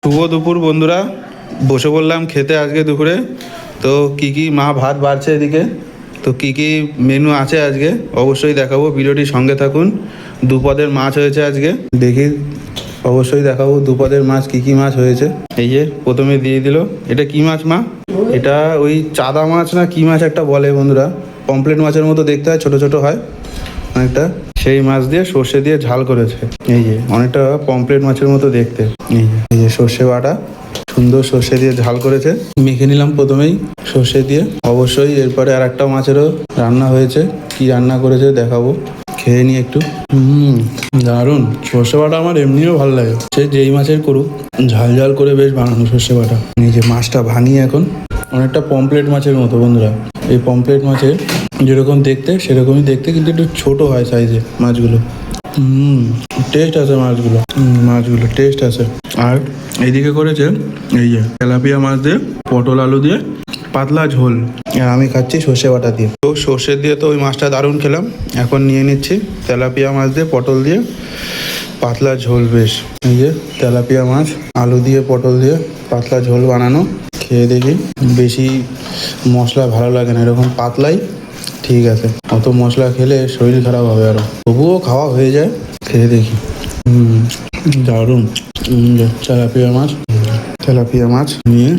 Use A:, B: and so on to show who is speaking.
A: শুভ দুপুর বন্ধুরা, বসে পড়লাম খেতে আজকে দুপুরে। তো কি মা ভাত বাড়ছে এদিকে। তো কি মেনু আছে আজকে অবশ্যই দেখাবো, ভিডিওটি সঙ্গে থাকুন। দুপদের মাছ হয়েছে আজকে, দেখি অবশ্যই দেখাবো দুপদের মাছ কি মাছ হয়েছে। এই যে প্রথমে দিয়ে দিল, এটা কি মাছ মা? এটা ওই চাদা মাছ না কি মাছ একটা বলে বন্ধুরা, পমপ্লেট মাছের মতো দেখতে হয়, ছোট ছোট হয় অনেকটা। সেই মাছ দিয়ে সর্ষে দিয়ে ঝাল করেছে। এই যে অনেকটা পমপ্লেট মাছের মতো দেখতে। এই যে সর্ষে বাটা, সুন্দর সর্ষে দিয়ে ঝাল করেছে। মেখে নিলাম প্রথমেই সর্ষে দিয়ে। অবশ্যই এরপরে আর একটা মাছেরও রান্না হয়েছে, কি রান্না করেছে দেখাবো, খেয়ে নিই একটু। দারুণ সর্ষে বাটা, আমার এমনিও ভালো লাগে, সে যেই মাছের করুক ঝাল ঝাল করে বেশ বানানো সর্ষে বাটা। এই যে মাছটা ভাঙি এখন, অনেকটা পমপ্লেট মাছের মতো বন্ধুরা। এই পমপ্লেট মাছের যেরকম দেখতে সেরকমই দেখতে, কিন্তু একটু ছোট হয় সাইজে মাছগুলো। টেস্ট আছে মাছগুলো টেস্ট আছে। আর এইদিকে করেছে এই যে তেলাপিয়া মাছ দিয়ে পটল আলু দিয়ে পাতলা ঝোল, আর আমি খাচ্ছি সর্ষে বাটা দিয়ে। তো সর্ষে দিয়ে তো ওই মাছটা দারুণ খেলাম। এখন নিয়ে নিচ্ছি তেলাপিয়া মাছ দিয়ে পটল দিয়ে পাতলা ঝোল। বেশ, এই যে তেলাপিয়া মাছ আলু দিয়ে পটল দিয়ে পাতলা ঝোল বানানো, খেয়ে দেখি। বেশি মশলা ভালো লাগে না, এরকম পাতলাই ঠিক আছে। অত মশলা খেলে শরীর খারাপ হবে আরো, তবুও খাওয়া হয়ে যায়। খেয়ে দেখি। দারুণ। তেলাপিয়া মাছ নিয়ে